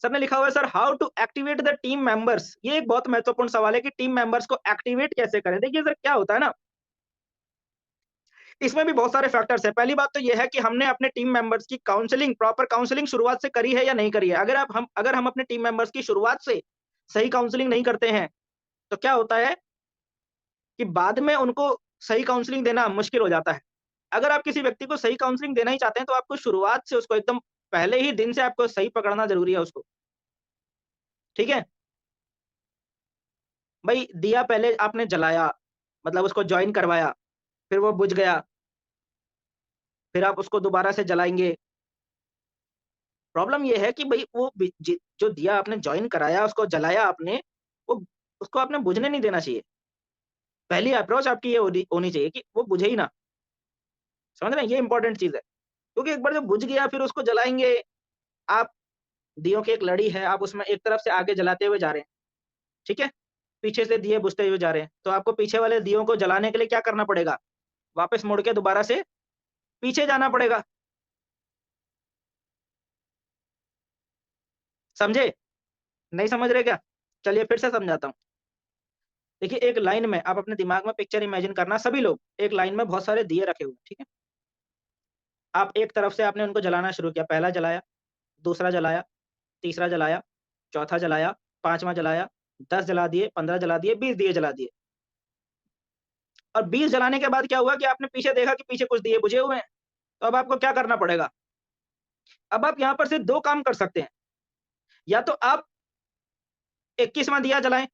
Sir ने लिखा हुआ है sir how to activate the team members. ये एक बहुत महत्वपूर्ण सवाल है कि टीम मेंबर्स को एक्टिवेट कैसे करें। देखिए सर क्या होता है ना, इसमें भी बहुत सारे फैक्टर्स हैं। पहली बात तो ये है कि हमने अपने टीम मेंबर्स की काउंसलिंग, प्रॉपर काउंसलिंग शुरुआत से करी है या नहीं करी है। अगर हम अपने टीम मेंबर्स की शुरुआत से सही काउंसलिंग नहीं करते हैं, तो क्या होता है कि बाद में उनको सही काउंसलिंग देना मुश्किल हो जाता है। अगर आप किसी व्यक्ति को सही काउंसलिंग देना ही चाहते हैं, तो आपको शुरुआत से उसको एकदम पहले ही दिन से आपको सही पकड़ना ज़रूरी है उसको, ठीक है? भई दिया पहले आपने जलाया, मतलब उसको जॉइन करवाया, फिर वो बुझ गया, फिर आप उसको दोबारा से जलाएँगे। प्रॉब्लम ये है कि भई वो जो दिया आपने जॉइन कराया, उसको जलाया आपने, वो उसको आपने बुझने नहीं देना चाहिए। पहली अप्रोच आपकी ये होनी होनी चाहिए कि वो बुझे ही ना, समझ रहे हैं? ये इम्पोर्टेंट चीज़ है। क्योंकि एक बार जब बुझ गया फिर उसको जलाएँगे, आप दियों की एक लड़ी है, आप उसमें एक तरफ से आगे जलाते हुए जा रहे हैं, ठीक है? पीछे से दिए बुझते हुए जा रहे हैं, तो आपको पीछे वाले दियों को जलाने के लिए क्या करना पड़ेगा? वापस मुड़ के दोबारा से पीछे जाना पड़ेगा, समझे? नहीं समझ रहे क्या? चलिए फिर से समझाता हूँ। देखिए एक लाइन में आप अपने दिमाग में पिक्चर इमेजिन करना, सभी लोग एक लाइन में बहुत सारे दिए रखे हुए हैं, ठीक है? आप एक तरफ से आपने उनको जलाना शुरू किया, पहला जलाया, दूसरा जलाया, तीसरा जलाया, चौथा जलाया, 5वाँ जलाया, 10 जला दिए, 15 जला दिए, 20 दिए जला दिए। और 20 जलाने के बाद क्या हुआ कि आपने पीछे देखा कि पीछे कुछ दिए बुझे हुए हैं, तो अब आपको क्या करना पड़ेगा? अब आप यहाँ पर सिर्फ 2 काम कर सकते हैं, या तो आप 21वाँ दिया जलाएँ,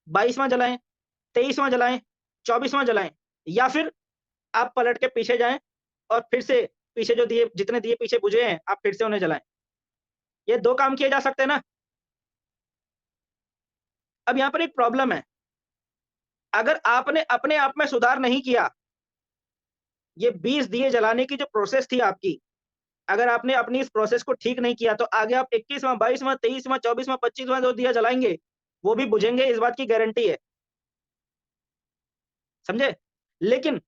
22वाँ जलाएँ, 23वाँ जलाएँ, 24वाँ जलाएँ, या फिर आप पलट के पीछे जाएँ और फिर से पीछे जो दिए जितने दिए पीछे बुझे हैं, आप फिर से उन्हें जलाएँ। ये 2 काम किए जा सकते हैं ना? अब यहाँ पर एक प्रॉब्लम है, अगर आपने अपने आप में सुधार नहीं किया, ये 20 दिए जलाने की जो प्रोसेस थी आपकी, अगर आपने अपनी इस प्रोसेस को ठीक नहीं किया, तो आगे आप 21वाँ, 22वाँ, 23वाँ, 24वाँ, 25वाँ जो दिया जलाएँगे, वो भी बुझेंगे, इस बात की गारंटी है। समझे? लेकिन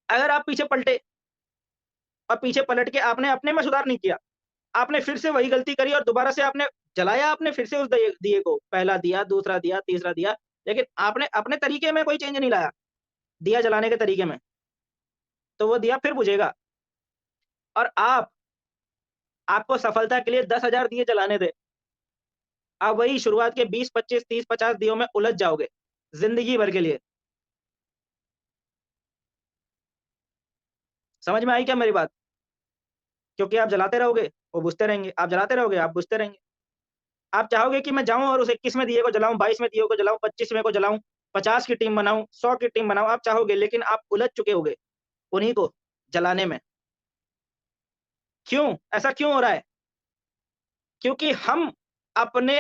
अगर आप पीछे पलटे और पीछे पलट के आपने अपने में सुधार नहीं किया, आपने फिर से वही गलती करी और दोबारा से आपने जलाया आपने फिर से उस दिए दिए को, पहला दिया, दूसरा दिया, तीसरा दिया, लेकिन आपने अपने तरीके में कोई चेंज नहीं लाया, दिया जलाने के तरीके में, तो वो दिया फिर बुझेगा। और आपको सफलता के लिए 10,000 दिए जलाने थे। आप वही शुरुआत के 20, 25, 30, 50 दियों में उलझ जाओगे, ज़िंदगी भर के लिए। समझ में आई क्या मेरी बात? क्योंकि आप जलाते रहोगे, वो बुझते रहेंगे, आप जलाते रहोगे, आप बुझते रहेंगे। आप चाहोगे कि मैं जाऊँ और उस 21वें दिए को जलाऊँ, 22वें दिए को जलाऊँ, 25वें को जलाऊँ, 50 की टीम बनाऊँ, 100 की टीम बनाऊँ, आप चाहोगे, लेकिन आप उलझ चुके होगे उन्हीं को जलाने में। क्यों? ऐसा क्यों हो रहा है? क्योंकि हम अपने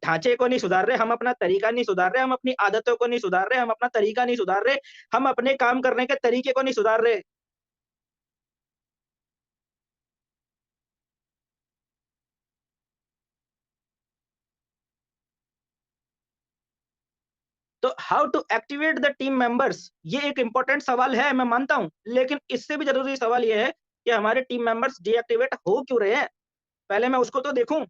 ढांचे को नहीं सुधार रहे, हम अपना तरीका नहीं सुधार रहे, हम अपनी आदतों को नहीं सुधार रहे, हम अपना तरीका नहीं सुधार रहे, हम अपने काम करने के तरीके को नहीं सुधार रहे। तो how to activate the team members, ये एक इंपॉर्टेंट सवाल है, मैं मानता हूं, लेकिन इससे भी जरूरी सवाल ये है कि हमारे टीम मेंबर्स डीएक्टिवेट हो क्यों रहे हैं। पहले मैं उसको तो देखूं।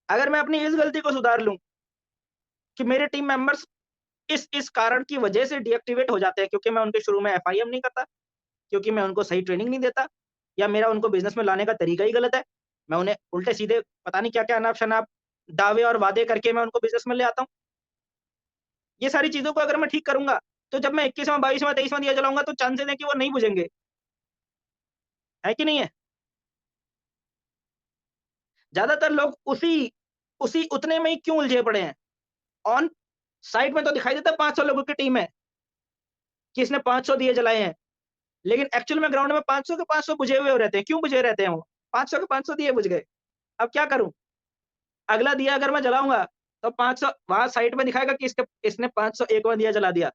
अगर मैं अपनी इस गलती को सुधार लूं कि मेरे टीम मेंबर्स इस कारण की वजह से डीएक्टिवेट हो जाते हैं, क्योंकि मैं उनके शुरू में एफआईएम नहीं करता, क्योंकि मैं उनको सही ट्रेनिंग नहीं देता, या मेरा उनको बिजनेस में लाने का तरीका ही गलत है, मैं उन्हें उल्टे सीधे पता नहीं क्या क्या अनाप शनाप दावे और वादे करके मैं उनको बिजनेस में ले आता हूं। ये सारी चीज़ों को अगर मैं ठीक करूँगा, तो जब मैं 21वाँ, 22वाँ, 23वाँ दिया जलाऊँगा तो चांसेज़ हैं कि वो नहीं बुझेंगे, है कि नहीं है? ज़्यादातर लोग उसी उसी उतने में ही क्यों उलझे पड़े हैं? ऑन साइट में तो दिखाई देता है 500 लोगों की टीम है, कि इसने 500 दिए जलाए हैं, लेकिन एक्चुअल में ग्राउंड में 500 के 500 बुझे हुए रहते हैं, क्यों बुझे रहते हैं वो? 500 के 500 दिए बुझ गए, अब क्या करूँ? अगला दिया अगर मैं जलाऊँगा, तो 500 वहाँ साइट में दिखाएगा कि इसने 501वाँ दिया जला दिया,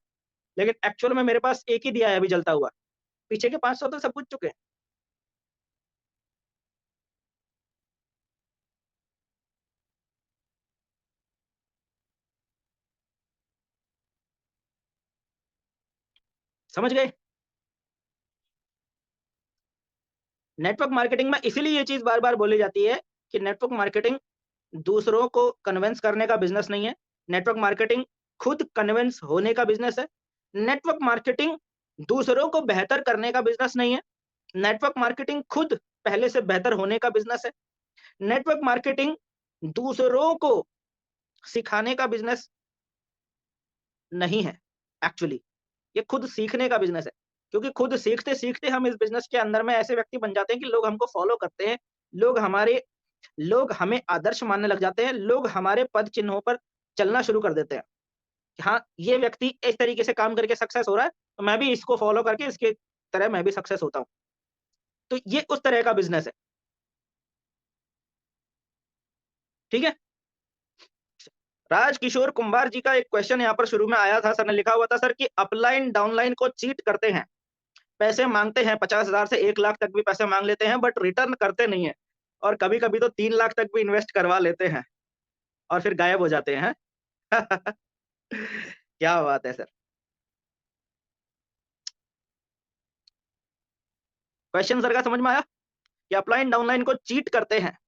लेकिन एक्चुअल में मेरे पास एक ही दिया है अभी जलता हुआ, पीछे के 500 तो सब बुझ चुके हैं। समझ गए? नेटवर्क मार्केटिंग में इसीलिए ये चीज़ बार-बार बोली जाती है कि नेटवर्क मार्केटिंग दूसरों को कन्विंस करने का बिज़नेस नहीं है। नेटवर्क मार्केटिंग खुद कन्विंस होने का बिज़नेस है। नेटवर्क मार्केटिंग दूसरों को बेहतर करने का बिज़नेस नहीं है। नेटवर्क मार्केटिंग खुद पहले से बेहतर होने का बिज़नेस है। नेटवर्क मार्केटिंग दूसरों को सिखाने का बिज़नेस नहीं है एक्चुअली। ये खुद सीखने का बिज़नेस है। क्योंकि खुद सीखते-सीखते हम इस बिज़नेस के अंदर में ऐसे व्यक्ति बन जाते हैं कि लोग हमको फ़ॉलो करते हैं। लोग हमें आदर्श मानने लग जाते हैं। लोग हमारे पद चिन्हों पर चलना शुरू कर देते हैं। कि हाँ, ये व्यक्ति इस तरीके से काम करके सक्सेस हो रहा है, तो मैं भी इसको फ़ॉलो करके इसके तरह मैं भी सक्सेस होता हूँ। तो ये उस तरह का बिज़नेस है। ठीक है? राजकिशोर कुंभार जी का एक क्वेश्चन यहाँ पर शुरू में आया था, सर ने लिखा हुआ था सर कि अपलाइन डाउनलाइन को चीट करते हैं। पैसे माँगते हैं 50,000 से 1 लाख तक भी पैसे माँग लेते हैं बट रिटर्न करते नहीं हैं। और कभी-कभी तो 3 लाख तक भी इन्वेस्ट करवा लेते हैं और फिर गायब हो जाते हैं। क्या बात है सर! क्वेश्चन सर का समझ में आया? कि अपलाइन डाउनलाइन को चीट करते हैं।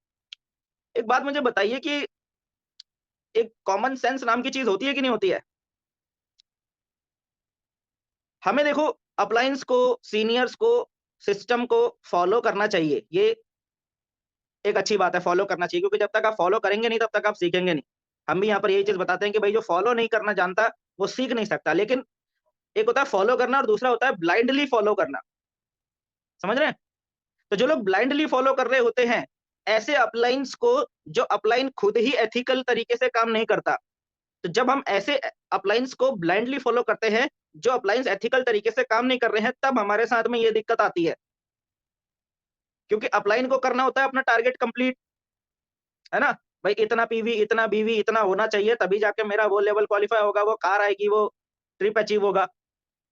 एक बात मुझे बताइए कि एक कॉमन सेंस नाम की चीज़ होती है कि नहीं होती है? हमें देखो अपलाइन्स को, सीनियर्स को, सिस्टम को फॉलो करना चाहिए। ये एक अच्छी बात है, फॉलो करना चाहिए क्योंकि जब तक आप फॉलो करेंगे नहीं, तब तक आप सीखेंगे नहीं। हम भी यहाँ पर यही चीज़ बताते हैं कि भई जो फॉलो नहीं करना जानता, वो सीख नहीं सकता। लेकिन एक होता है फॉलो करना और दूसरा होता है ब्लाइंडली फॉलो करना। समझ रहे हैं? तो जो लोग ब्लाइंडली फॉलो कर रहे होते हैं, ऐसे अपलाइन्स को जो अपलाइन खुद ही एथिकल तरीके से काम नहीं करता। तो जब हम ऐसे अपलाइन्स को ब्लाइंडली फॉलो करते हैं, जो अपलाइन्स एथिकल तरीके से काम नहीं कर रहे हैं, तब हमारे साथ में ये दिक्कत आती है। क्योंकि अपलाइन को करना होता है अपना टारगेट कंप्लीट, है ना? भाई इतना पीवी, इतना बीवी, इतना होना चाहिए तभी जाके मेरा वो लेवल क्वालीफाई होगा, वो कार आएगी, वो ट्रिप अचीव होगा।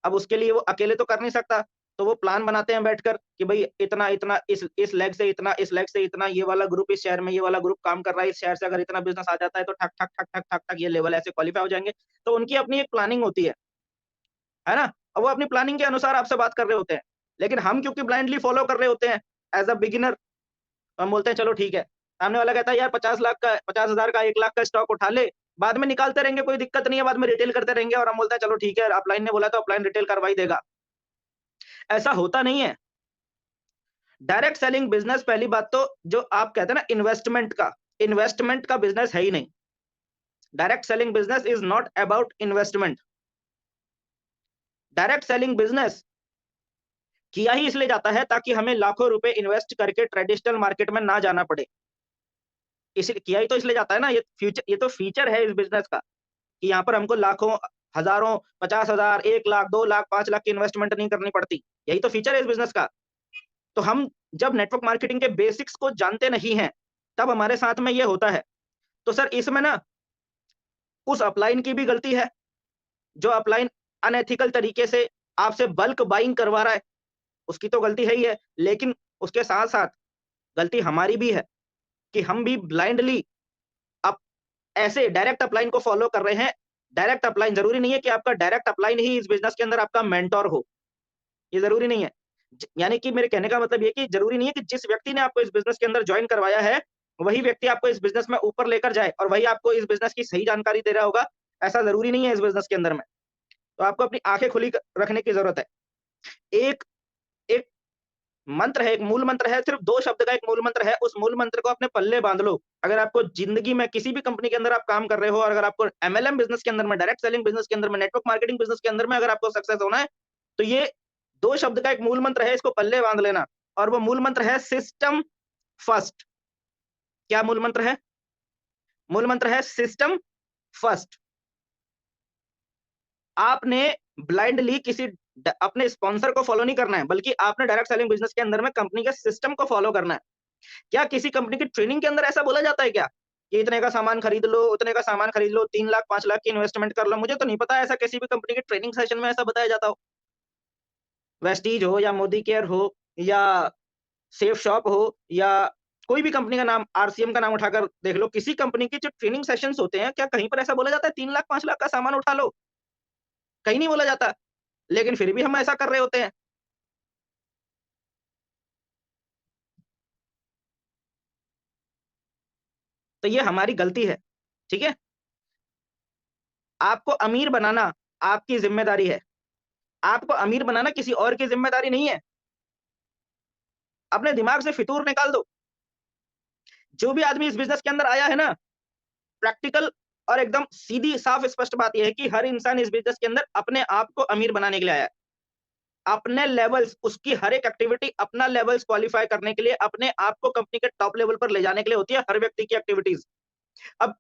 अब उसके लिए वो अकेले तो कर नहीं सकता, तो वो प्लान बनाते हैं बैठकर कि भई इतना-इतना इस लेग से इतना, इस लेग से इतना, ये वाला ग्रुप इस शहर में, ये वाला ग्रुप काम कर रहा है, इस शहर से अगर इतना बिज़नेस आ जाता है तो ठक, ठक, ठक, ठक, ठक, ठक ये लेवल ऐसे क्वालीफाई हो जाएँगे। तो उनकी अपनी एक प्लानिंग होती है ना? और वो अपनी प्लानिंग के अनुसार आपसे बात कर रहे होते हैं। लेकिन हम क्योंकि ब्लाइंडली फॉलो कर रहे होते हैं एज़ अ बिगिनर, तो हम बोलते हैं चलो ठीक है। सामने वाला कहता है यार 50 लाख का 50,000 का 1 लाख का स्टॉक उठा ले, बाद में निकालते रहेंगे कोई दिक्कत नहीं है, बाद में रिटेल करते रहेंगे और हम बोलते हैं चलो ठीक है, अपलाइन ने बोला तो अपलाइन रिटेल करवा ही देगा। ऐसा होता नहीं है। डायरेक्ट सेलिंग बिज़नेस पहली बात तो जो आप कहते हैं ना इन्वेस्टमेंट का बिज़नेस है ही नहीं। Direct selling business is not about investment. Direct selling business किया ही इसलिए जाता है ताकि हमें लाखों रुपए इन्वेस्ट करके ट्रेडिशनल मार्केट में ना जाना पड़े। इसलिए किया ही तो इसलिए जाता है ना, ये तो फीचर है इस बिज़नेस का कि यहाँ पर हमको लाखों, हज़ारों, 50,000, 1 लाख, 2 लाख, 5 लाख की इन्वेस्टमेंट नहीं करनी पड़ती। यही तो फीचर है इस बिज़नेस का। तो हम जब नेटवर्क मार्केटिंग के बेसिक्स को जानते नहीं हैं, तब हमारे साथ में ये होता है। तो सर इसमें ना उस अपलाइन की भी गलती है, जो अपलाइन अनएथिकल तरीके से आपसे बल्क बाइंग करवा रहा है, उसकी तो गलती है ही है। लेकिन उसके साथ-साथ गलती हमारी भी है कि हम भी ब्लाइंडली अप ऐसे डायरेक्ट अपलाइन को फॉलो कर रहे हैं। डायरेक्ट अपलाइन ज़रूरी नहीं है कि आपका डायरेक्ट अपलाइन ही इस बिज़नेस के अंदर आपका मेंटर हो, ये ज़रूरी नहीं है। यानी कि मेरे कहने का मतलब ये है कि ज़रूरी नहीं है कि जिस व्यक्ति ने आपको इस बिज़नेस के अंदर जॉइन करवाया है, वही व्यक्ति आपको इस बिज़नेस में ऊपर लेकर जाए और वही आपको इस बिज़नेस की सही जानकारी दे रहा होगा, ऐसा ज़रूरी नहीं है इस बिज़नेस के अंदर में। तो आपको अपनी आँखें खुली क रखने की ज़रूरत है। एक एक मंत्र है, एक मूल मंत्र है, सिर्फ़ 2 शब्द का एक मूल मंत्र है, उस मूल मंत्र को अपने पल्ले बाँध लो। अगर आपको ज़िंदगी में किसी भी कंपनी के अंदर आप काम कर रहे हो और अगर आपको एमएलएम बिज़नेस के अंदर में, डायरेक्ट सेलिंग बिज़नेस के अंदर में, नेटवर्क मार्केटिंग बिज़नेस के अंदर में अगर आपको सक्सेस होना है, तो ये 2 शब्द का एक मूल मंत्र है, इसको पल्ले बाँध लेना और वो मूल मंत्र है सिस्टम फर्स्ट। क्या मूल मंत्र है? मूल मंत्र है सिस्टम फर्स्ट। आपने ब्लाइंडली अपने स्पॉन्सर को फॉलो नहीं करना है, बल्कि आपने डायरेक्ट सेलिंग बिज़नेस के अंदर में कंपनी के सिस्टम को फॉलो करना है। क्या किसी कंपनी की ट्रेनिंग के अंदर ऐसा बोला जाता है क्या? कि इतने का सामान खरीद लो, उतने का सामान खरीद लो, 3 लाख, 5 लाख की इन्वेस्टमेंट कर लो। मुझे तो नहीं पता ऐसा किसी भी कंपनी के ट्रेनिंग सेशन में ऐसा बताया जाता हो। वेस्टीज हो या मोदी केयर हो या सेफ शॉप हो या कोई भी कंपनी का नाम, आरसीएम का नाम उठाकर देख लो, किसी कंपनी के जो ट्रेनिंग सेशंस होते हैं, क्या कहीं पर ऐसा बोला जाता है 3 लाख, 5 लाख का सामान उठा लो? कहीं नहीं बोला जाता। लेकिन फिर भी हम ऐसा कर रहे होते हैं। तो ये हमारी गलती है, ठीक है? आपको अमीर बनाना आपकी ज़िम्मेदारी है। आपको अमीर बनाना किसी और की ज़िम्मेदारी नहीं है। अपने दिमाग से फितूर निकाल दो। जो भी आदमी इस बिज़नेस के अंदर आया है ना, प्रैक्टिकल और एकदम सीधी साफ स्पष्ट बात ये है कि हर इंसान इस बिज़नेस के अंदर अपने आप को अमीर बनाने के लिए आया है। अपने लेवल्स, उसकी हर एक एक्टिविटी अपना लेवल्स क्वालीफाई करने के लिए, अपने आप को कंपनी के टॉप लेवल पर ले जाने के लिए होती है हर व्यक्ति की एक्टिविटीज़। अब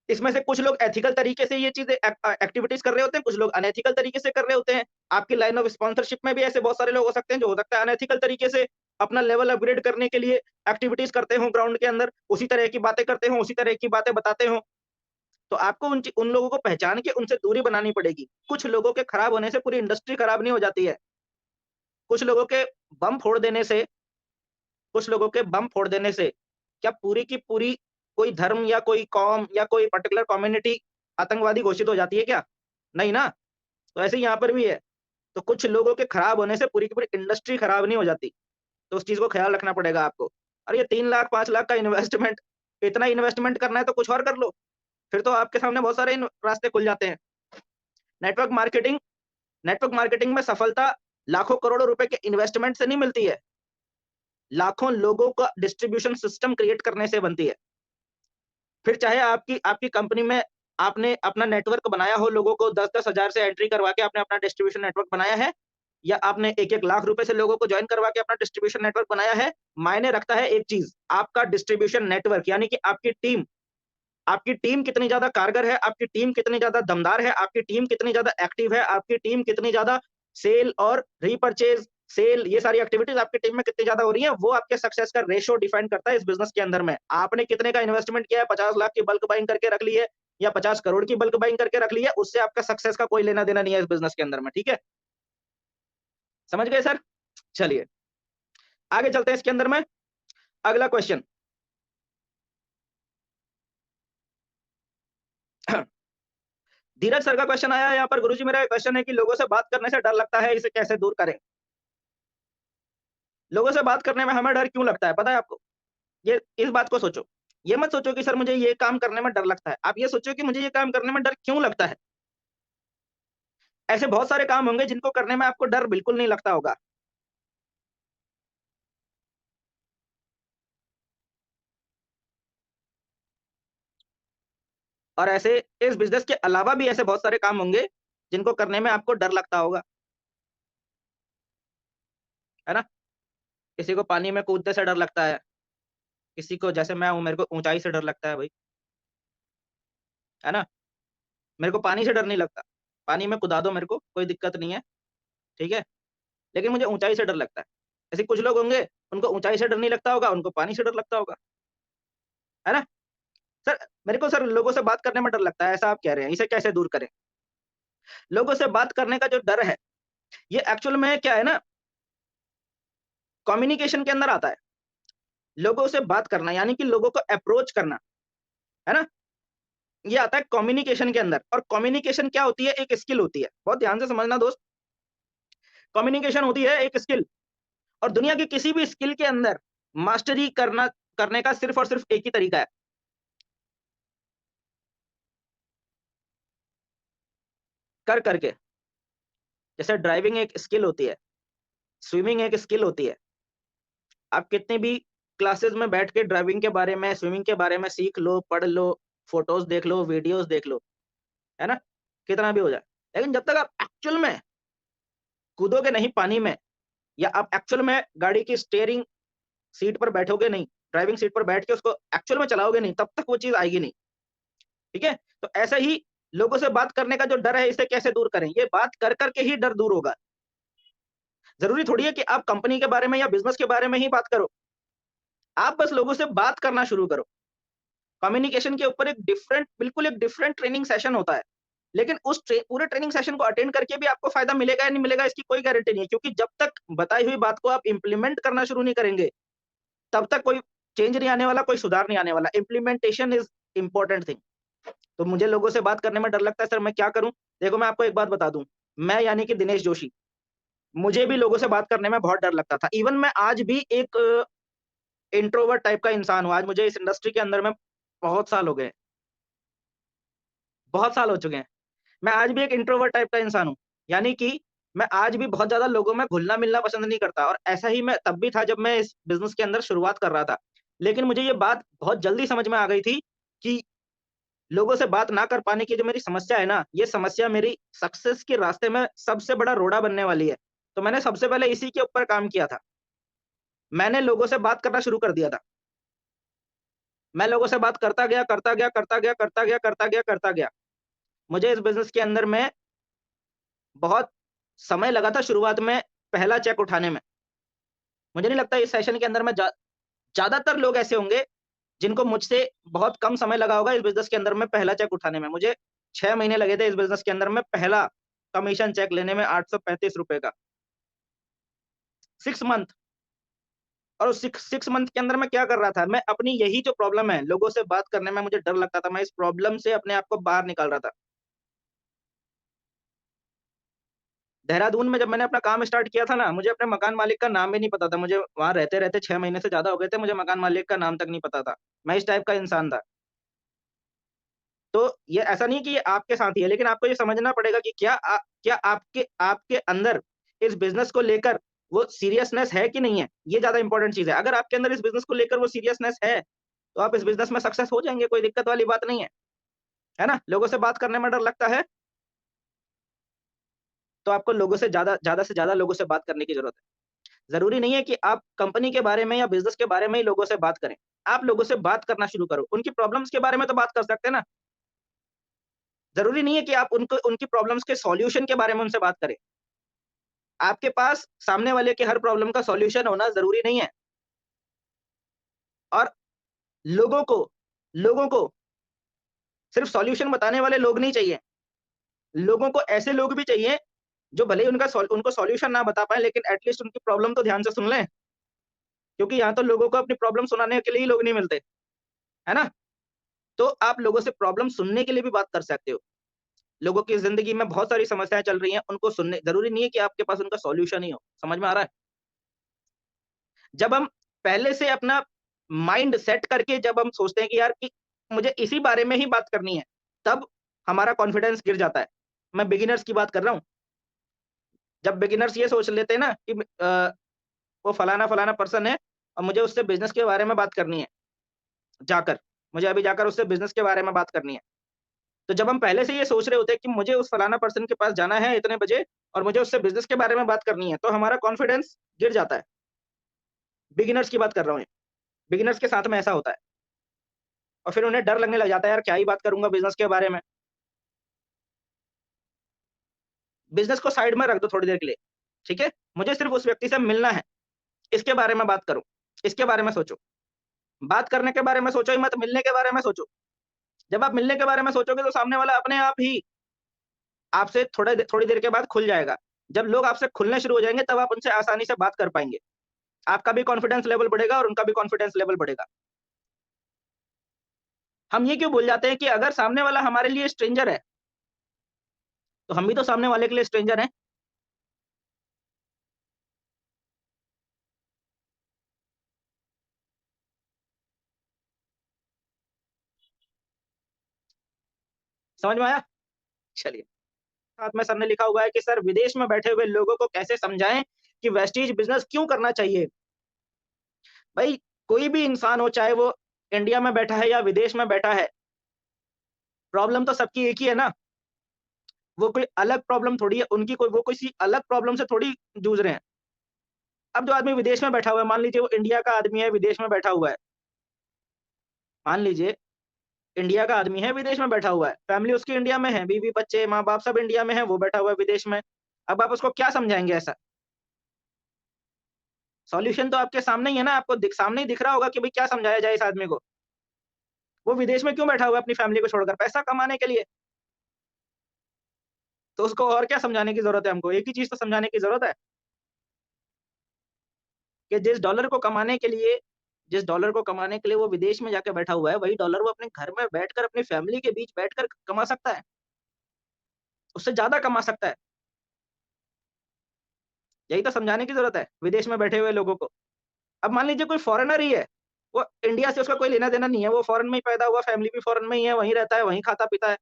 इसमें से कुछ लोग एथिकल तरीके से ये चीज़ें एक्टिविटीज़ कर रहे होते हैं, कुछ लोग अनएथिकल तरीके से कर रहे होते हैं। आपकी लाइन ऑफ स्पॉन्सरशिप में भी ऐसे बहुत सारे लोग हो सकते हैं, जो हो सकता है अनएथिकल तरीके से अपना लेवल अपग्रेड करने के लिए एक्टिविटीज़ करते हों ग्राउंड के अंदर, उसी तरह की बातें करते हों, उसी तरह की बातें बताते हों। तो आपको उन लोगों को पहचान के उनसे दूरी बनानी पड़ेगी। कुछ लोगों के खराब होने से पूरी इंडस्ट्री खराब नहीं हो जाती है। कुछ लोगों के बम फोड़ देने से कुछ लोगों के बम फोड़ देने से क्या पूरी की पूरी कोई धर्म या कोई कौम या कोई पर्टिकुलर कम्युनिटी आतंकवादी घोषित हो जाती है क्या? नहीं ना। तो ऐसे ही यहाँ पर भी है। तो कुछ लोगों के खराब होने से पूरी की पूरी इंडस्ट्री खराब नहीं हो जाती। तो उस चीज़ को ख़्याल रखना पड़ेगा आपको। और ये 3 लाख 5 लाख का इन्वेस्टमेंट, इतना इन्वेस्टमेंट करना है तो कुछ और कर लो। फिर तो आपके सामने बहुत सारे इन रास्ते खुल जाते हैं। नेटवर्क मार्केटिंग नेटवर्क मार्केटिंग में सफलता लाखों करोड़ों रुपए के इन्वेस्टमेंट से नहीं मिलती है। लाखों लोगों का डिस्ट्रीब्यूशन सिस्टम क्रिएट करने से बनती है। फिर चाहे आपकी आपकी कंपनी में आपने अपना नेटवर्क बनाया हो, लोगों को 10-10 हज़ार से एंट्री करवा के आपने अपना डिस्ट्रीब्यूशन नेटवर्क बनाया है, या आपने 1-1 लाख रुपए से लोगों को जॉइन करवा के अपना डिस्ट्रीब्यूशन नेटवर्क बनाया है, मायने रखता है एक चीज़, आपका डिस्ट्रीब्यूशन नेटवर्क, यानी कि आपकी टीम कितनी ज़्यादा कारगर है, आपकी टीम कितनी ज़्यादा दमदार है, आपकी टीम कितनी ज़्यादा एक्टिव है, आपकी टीम कितनी ज़्यादा सेल और रीपर्चेज़, सेल, ये सारी एक्टिविटीज़ आपकी टीम में कितनी ज़्यादा हो रही हैं, वो आपके सक्सेस का रेशियो डिफाइन करता है इस बिज़नेस के अंदर में। आपने कितने का इन्वेस्टमेंट किया है, 50 लाख की बल्क बाइंग करके रख ली है या 50 करोड़ की बल्क बाइंग करके रख ली है, उससे आपका सक्सेस का कोई लेना-देना नहीं है इस बिज़नेस के अंदर में, ठीक है? समझ गए सर? चलिए, आगे चलते हैं इसके अंदर में। अगला क्वेश्चन। धीरज सर का क्वेश्चन आया है यहाँ पर, गुरुजी मेरा क्वेश्चन है कि लोगों से बात करने से डर लगता है, इसे कैसे दूर करें? लोगों से बात करने में हमें डर क्यों लगता है, पता है आपको? ये इस बात को सोचो। ये मत सोचो कि सर मुझे ये काम करने में डर लगता है। आप ये सोचो कि मुझे ये काम करने में डर क्यों लगता है? ऐसे बहुत सारे काम होंगे जिनको करने में आपको डर बिल्कुल नहीं लगता होगा। और ऐसे इस बिज़नेस के अलावा भी ऐसे बहुत सारे काम होंगे जिनको करने में आपको डर लगता होगा, है ना? किसी को पानी में कूदने से डर लगता है, किसी को, जैसे मैं हूँ, मेरे को ऊँचाई से डर लगता है भई, है ना? मेरे को पानी से डर नहीं लगता। पानी में कूदा दो मेरे को, कोई दिक्कत नहीं है, ठीक है? लेकिन मुझे ऊँचाई से डर लगता है। ऐसे कुछ लोग होंगे, उनको ऊँचाई से डर नहीं लगता होगा, उनको पानी से डर लगता होगा, है ना? सर, मेरे को सर लोगों से बात करने में डर लगता है, ऐसा आप कह रहे हैं, इसे कैसे दूर करें? लोगों से बात करने का जो डर है, ये एक्चुअल में क्या है ना, कम्युनिकेशन के अंदर आता है। लोगों से बात करना यानी कि लोगों को अप्रोच करना, है ना? ये आता है कम्युनिकेशन के अंदर, और कम्युनिकेशन क्या होती है? एक स्किल होती है। बहुत ध्यान से समझना दोस्त, कम्युनिकेशन होती है एक स्किल, और दुनिया की किसी भी स्किल के अंदर मास्टरी करने का सिर्फ़ और सिर्फ़ एक ही तरीका है, कर के। जैसे ड्राइविंग एक स्किल होती है, स्विमिंग एक स्किल होती है। आप कितनी भी क्लासेस में बैठ के ड्राइविंग के बारे में, स्विमिंग के बारे में सीख लो, पढ़ लो, फ़ोटोज़ देख लो, वीडियोज़ देख लो, है ना? कितना भी हो जाए। लेकिन जब तक आप एक्चुअल में कूदोगे नहीं पानी में, या आप एक्चुअल में गाड़ी की स्टीयरिंग सीट पर बैठोगे नहीं, ड्राइविंग सीट पर बैठ के उसको एक्चुअल में चलाओगे नहीं, तब तक वो चीज़ आएगी नहीं, ठीक है? तो ऐसा ही लोगों से बात करने का जो डर है, इसे कैसे दूर करें? ये बात कर के ही डर दूर होगा। ज़रूरी थोड़ी है कि आप कंपनी के बारे में या बिज़नेस के बारे में ही बात करो। आप बस लोगों से बात करना शुरू करो। कम्युनिकेशन के ऊपर बिल्कुल एक डिफरेंट ट्रेनिंग सेशन होता है। लेकिन उस पूरे ट्रेनिंग सेशन को अटेंड करके भी आपको फ़ायदा मिलेगा या नहीं मिलेगा, इसकी कोई गारंटी नहीं है, क्योंकि जब तक बताई हुई बात को आप इम्प्लीमेंट करना शुरू नहीं करेंगे, तब तक कोई चेंज नहीं आने वाला, कोई सुधार नहीं आने वाला। Implementation is important thing. तो मुझे लोगों से बात करने में डर लगता है, सर मैं क्या करूँ? देखो मैं आपको एक बात बता दूँ, मैं यानी कि दिनेश जोशी, मुझे भी लोगों से बात करने में बहुत डर लगता था। इवन मैं आज भी एक इंट्रोवर्ट टाइप का इंसान हूँ। आज मुझे इस इंडस्ट्री के अंदर में बहुत साल हो गए, बहुत साल हो चुके हैं। मैं आज भी एक इंट्रोवर्ट टाइप का इंसान हूँ। यानी कि मैं आज भी बहुत ज़्यादा लोगों में घुलना-मिलना पसंद नहीं करता और ऐसा ही मैं तब भी था जब मैं इस बिज़नेस के अंदर शुरुआत कर रहा था। लेकिन मुझे ये बात बहुत जल्दी समझ में आ गई थी कि लोगों से बात ना कर पाने की जो मेरी समस्या है ना, ये समस्या मेरी सक्सेस के रास्ते में सबसे बड़ा रोड़ा बनने वाली है। तो मैंने सबसे पहले इसी के ऊपर काम किया था। मैंने लोगों से बात करना शुरू कर दिया था। मैं लोगों से बात करता गया, करता गया, करता गया, करता गया, करता गया, करता गया। मुझे इस बिज़नेस के अंदर में बहुत समय लगा था शुरुआत में पहला चेक उठाने में। मुझे नहीं लगता इस सेशन के अंदर में ज़्यादातर लोग ऐसे होंगे जिनको मुझसे बहुत कम समय लगा होगा इस बिज़नेस के अंदर में पहला चेक उठाने में। मुझे 6 महीने लगे थे इस बिज़नेस के अंदर में पहला कमीशन चेक लेने में ₹835 का। 6 मंथ। और उस 6 मंथ के अंदर मैं क्या कर रहा था? मैं अपनी यही जो प्रॉब्लम है, लोगों से बात करने में मुझे डर लगता था, मैं इस प्रॉब्लम से अपने आप को बाहर निकाल रहा था। देहरादून में जब मैंने अपना काम स्टार्ट किया था ना, मुझे अपने मकान मालिक का नाम भी नहीं पता था। मुझे वहाँ रहते-रहते 6 महीने से ज़्यादा हो गए थे, मुझे मकान मालिक का नाम तक नहीं पता था। मैं इस टाइप का इंसान था। तो ये ऐसा नहीं है कि ये आपके साथ ही है, लेकिन आपको ये समझना पड़ेगा कि क्या आपके आपके अंदर इस बिज़नेस को लेकर वो सीरियसनेस है कि नहीं है? ये ज़्यादा इम्पोर्टेंट चीज़ है। अगर आपके अंदर इस बिज़नेस को लेकर वो सीरियसनेस है, तो आप इस बिज़नेस में सक्सेस हो जाएँगे, कोई दिक्कत वाली बात नहीं है। है ना? लोगों से बात करने में डर लगता है, तो आपको लोगों से ज़्यादा से ज़्यादा लोगों से बात करने की ज़रूरत है। ज़रूरी नहीं है कि आप कंपनी के बारे में या बिज़नेस के बारे में ही लोगों से बात करें। आप लोगों से बात करना शुरू करो। उनकी प्रॉब्लम्स के बारे में तो बात कर सकते हैं ना। ज़रूरी नहीं है कि आप उनको उनकी प्रॉब्लम्स के सॉल्यूशन के बारे में उनसे बात करें। आपके पास सामने वाले के हर प्रॉब्लम का सॉल्यूशन होना ज़रूरी नहीं है और लोगों को लोगों को सिर्फ़ सॉल्यूशन बताने वाले लोग नहीं चाहिए। लोगों को ऐसे लोग भी चाहिए, जो भले ही उनको सॉल्यूशन ना बता पाएँ, लेकिन एट लीस्ट उनकी प्रॉब्लम तो ध्यान से सुन लें। क्योंकि यहाँ तो लोगों को अपनी प्रॉब्लम सुनाने के लिए ही लोग नहीं मिलते, है ना? तो आप लोगों से प्रॉब्लम सुनने के लिए भी बात कर सकते हो। लोगों की ज़िंदगी में बहुत सारी समस्याएँ चल रही हैं, उनको सुनने ज़रूरी नहीं है कि आपके पास उनका सॉल्यूशन ही हो। समझ में आ रहा है? जब हम पहले से अपना माइंड सेट करके जब हम सोचते हैं कि यार कि मुझे इसी बारे में ही बात करनी है, तब हमारा कॉन्फिडेंस गिर जाता है। मैं बिगिनर्स की बात कर रहा हूँ। जब बिगिनर्स ये सोच लेते हैं ना कि वो फलाना-फलाना पर्सन है और मुझे उससे बिज़नेस के बारे में बात करनी है, जाकर। मुझे अभी जाकर उससे बिज़नेस के बारे में बात करनी है। तो जब हम पहले से ये सोच रहे होते हैं कि मुझे उस फलाना पर्सन के पास जाना है इतने बजे और मुझे उससे बिज़नेस के बारे में बात करनी है, तो हमारा कॉन्फिडेंस गिर जाता है। बिगिनर्स की बात कर रहा हूँ ये। बिगिनर्स के साथ में ऐसा होता है और फिर उन्हें डर लगने लग जाता है, यार क्या ही बात करूँगा बिज़नेस के बारे में। बिज़नेस को साइड में रख दो थोड़ी देर के लिए, ठीक है? मुझे सिर्फ़ उस व्यक्ति से मिलना है, इसके बारे में बात करो, इसके बारे में सोचो। बात करने के बारे में सोचो ही मत, मिलने के बारे में सोचो। जब आप मिलने के बारे में सोचोगे तो सामने वाला अपने आप ही आपसे थोड़ी देर के बाद खुल जाएगा। जब लोग आपसे खुलने शुरू हो जाएँगे तब आप उनसे आसानी से बात कर पाएँगे। आपका भी कॉन्फिडेंस लेवल बढ़ेगा और उनका भी कॉन्फिडेंस लेवल बढ़ेगा। हम ये क्यों भूल जाते हैं कि अगर सामने वाला हमारे लिए स्ट्रेंजर है, तो हम भी तो सामने वाले के लिए स्ट्रेंजर हैं। समझ में आया? चलिए। साथ में सर ने लिखा हुआ है कि सर विदेश में बैठे हुए लोगों को कैसे समझाएँ कि वेस्टीज बिज़नेस क्यों करना चाहिए? भाई कोई भी इंसान हो चाहे वो इंडिया में बैठा है या विदेश में बैठा है, प्रॉब्लम तो सबकी एक ही है ना। वो कोई अलग प्रॉब्लम थोड़ी है, उनकी कोई वो किसी अलग प्रॉब्लम से थोड़ी जूझ रहे हैं। अब जो आदमी विदेश में बैठा हुआ है, मान लीजिए वो इंडिया का आदमी है, विदेश में बैठा हुआ है। मान लीजिए इंडिया का आदमी है, विदेश में बैठा हुआ है। फैमिली उसकी इंडिया में है, बीवी, बच्चे, माँ-बाप सब इंडिया में हैं, वो बैठा हुआ है विदेश में। अब आप उसको क्या समझाएँगे ऐसा? सॉल्यूशन तो आपके सामने ही है ना, आपको सामने ही दिख रहा होगा कि भई क्या समझाया जाए इस आदमी को। वो विदेश में क्यों बैठा हुआ है अपनी फैमिली को छोड़कर? पैसा कमाने के लिए। तो उसको और क्या समझाने की ज़रूरत है हमको? एक ही चीज़ तो समझाने की ज़रूरत है कि जिस डॉलर को कमाने के लिए वो विदेश में जाके बैठा हुआ है, वही डॉलर वो अपने घर में बैठकर, अपनी फैमिली के बीच बैठकर कमा सकता है। उससे ज़्यादा कमा सकता है। यही तो समझाने की जरूरत है विदेश में बैठे हुए लोगों को। अब मान लीजिए कोई फॉरेनर ही है, वो इंडिया से उसका कोई लेना-देना नहीं है, वो फॉरेन में ही पैदा हुआ, फैमिली भी फॉरेन में ही है, वहीं रहता है, वहीं खाता-पीता है।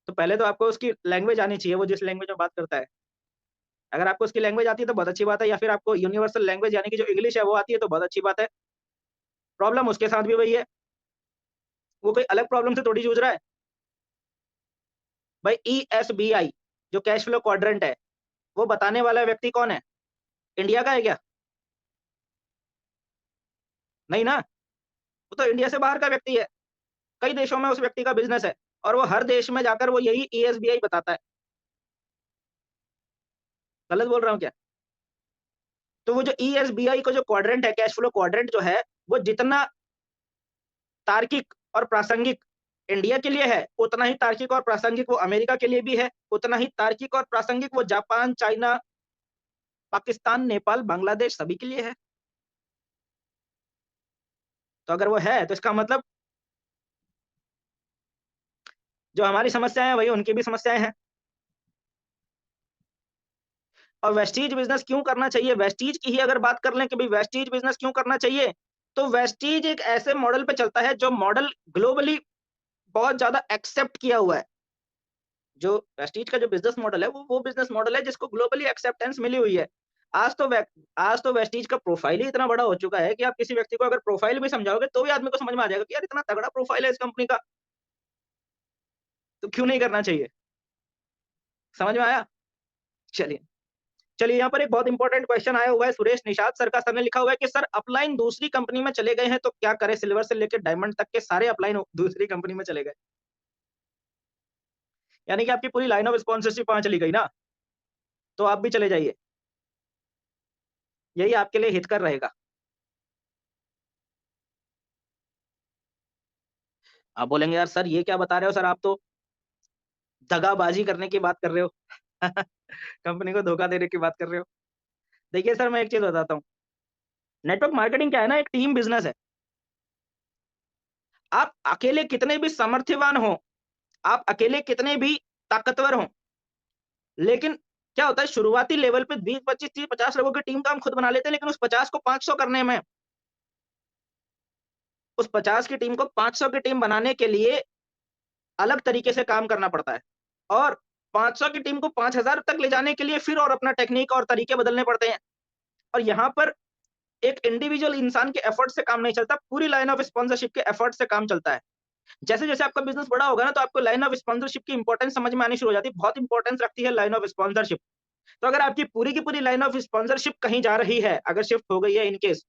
तो पहले तो आपको उसकी लैंग्वेज आनी चाहिए, वो जिस लैंग्वेज में बात करता है। अगर आपको उसकी लैंग्वेज आती है तो बहुत अच्छी बात है, या फिर आपको यूनिवर्सल लैंग्वेज यानी कि जो इंग्लिश है वो आती है तो बहुत अच्छी बात है। प्रॉब्लम उसके साथ भी वही है, वो कोई अलग प्रॉब्लम से थोड़ी जूझ रहा है। भाई ईएसबीआई जो कैश फ्लो क्वाड्रेंट है, वो बताने वाला व्यक्ति कौन है? इंडिया का है क्या? नहीं ना, वो तो इंडिया से बाहर का व्यक्ति है। कई देशों में उस व्यक्ति का बिज़नेस है और वो हर देश में जाकर वो यही ईएसबीआई बताता है। गलत बोल रहा हूँ क्या? तो वो जो ईएसबीआई का जो क्वाड्रेंट है, कैश फ्लो क्वाड्रेंट जो है, वो जितना तार्किक और प्रासंगिक इंडिया के लिए है, उतना ही तार्किक और प्रासंगिक वो अमेरिका के लिए भी है, उतना ही तार्किक और प्रासंगिक वो जापान, चाइना, पाकिस्तान, नेपाल, बांग्लादेश सभी के लिए है। तो अगर वो है, तो इसका मतलब जो हमारी समस्याएँ हैं, वही उनकी भी समस्याएँ हैं। और वेस्टीज बिज़नेस क्यों करना चाहिए? वेस्टीज की ही अगर बात कर लें कि भई वेस्टीज बिज़नेस क्यों करना चाहिए? तो वेस्टीज एक ऐसे मॉडल पे चलता है, जो मॉडल ग्लोबली बहुत ज़्यादा एक्सेप्ट किया हुआ है। जो वेस्टीज का जो बिज़नेस मॉडल है, वो बिज़नेस मॉडल है जिसको ग्लोबली एक्सेप्टेंस मिली हुई है। आज तो वे आज तो वेस्टीज का प्रोफाइल ही इतना बड़ा हो चुका है कि आप किसी व्यक्ति को अगर प्रोफाइल भी समझाओगे, तो भी आदमी को समझ में आ जाएगा कि यार इतना तगड़ा प्रोफाइल है इस कंपनी का, तो क्यों नहीं करना चाहिए? समझ में आया? चलिए। चलिए, यहाँ पर एक बहुत इंपॉर्टेंट क्वेश्चन आया हुआ है सुरेश निषाद सर का। सर ने लिखा हुआ है कि सर अपलाइन दूसरी कंपनी में चले गए हैं तो क्या करें? सिल्वर से लेकर डायमंड तक के सारे अपलाइन दूसरी कंपनी में चले गए। यानी कि आपकी पूरी लाइन ऑफ स्पॉन्सरशिप वहाँ चली गई ना, तो आप भी चले जाइए। यही आपके लिए हितकर रहेगा। आप बोलेंगे यार सर ये क्या बता रहे हो सर, आप तो दगाबाजी करने की बात कर रहे हो। कंपनी को धोखा देने की बात कर रहे हो। देखिए सर, मैं एक चीज़ बताता हूँ। नेटवर्क मार्केटिंग क्या है ना, एक टीम बिज़नेस है। आप अकेले कितने भी सामर्थ्यवान हो, आप अकेले कितने भी ताकतवर हो, लेकिन क्या होता है शुरुआती लेवल पे 20, 25, 30, 50 लोगों की टीम तो हम खुद बना लेते हैं, लेकिन उस 50 को 500 करने में, उस 50 की टीम को 500 की टीम बनाने के लिए अलग तरीके से काम करना पड़ता है। और 500 की टीम को 5000 तक ले जाने के लिए फिर और अपना टेक्नीक और तरीके बदलने पड़ते हैं। और यहाँ पर एक इंडिविजुअल इंसान के एफर्ट से काम नहीं चलता, पूरी लाइन ऑफ स्पॉन्सरशिप के एफर्ट से काम चलता है। जैसे-जैसे आपका बिज़नेस बड़ा होगा ना, तो आपको लाइन ऑफ स्पॉन्सरशिप की इंपॉर्टेंस समझ में आनी शुरू हो जाती है। बहुत इंपॉर्टेंस रखती है लाइन ऑफ स्पॉन्सरशिप। तो अगर आपकी पूरी की पूरी लाइन ऑफ स्पॉन्सरशिप कहीं जा रही है, अगर शिफ्ट हो गई है इन केस,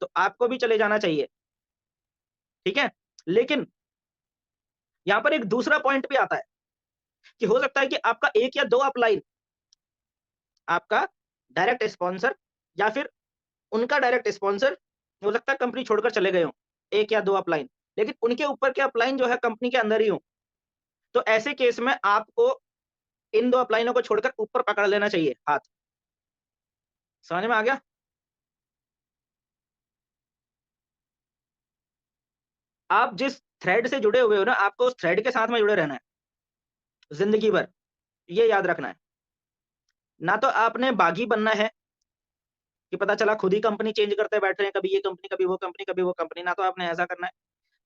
तो आपको भी चले जाना चाहिए, ठीक है? लेकिन यहाँ पर एक दूसरा पॉइंट भी आता है कि हो सकता है कि आपका 1 या 2 अपलाइन, आपका डायरेक्ट स्पॉन्सर या फिर उनका डायरेक्ट स्पॉन्सर हो सकता है कंपनी छोड़कर चले गए हों, 1 या 2 अपलाइन, लेकिन उनके ऊपर के अपलाइन जो है कंपनी के अंदर ही हों। तो ऐसे केस में आपको इन 2 अपलाइनों को छोड़कर ऊपर पकड़ लेना चाहिए हाथ। समझ में आ गया? आप जिस थ्रेड से जुड़े हुए हो ना, आपको उस थ्रेड के साथ में जुड़े रहना है, ज़िंदगी भर। ये याद रखना है। ना तो आपने बागी बनना है कि पता चला खुद ही कंपनी चेंज करते बैठ रहे हैं, कभी ये कंपनी, कभी वो कंपनी, कभी वो कंपनी। ना तो आपने ऐसा करना है,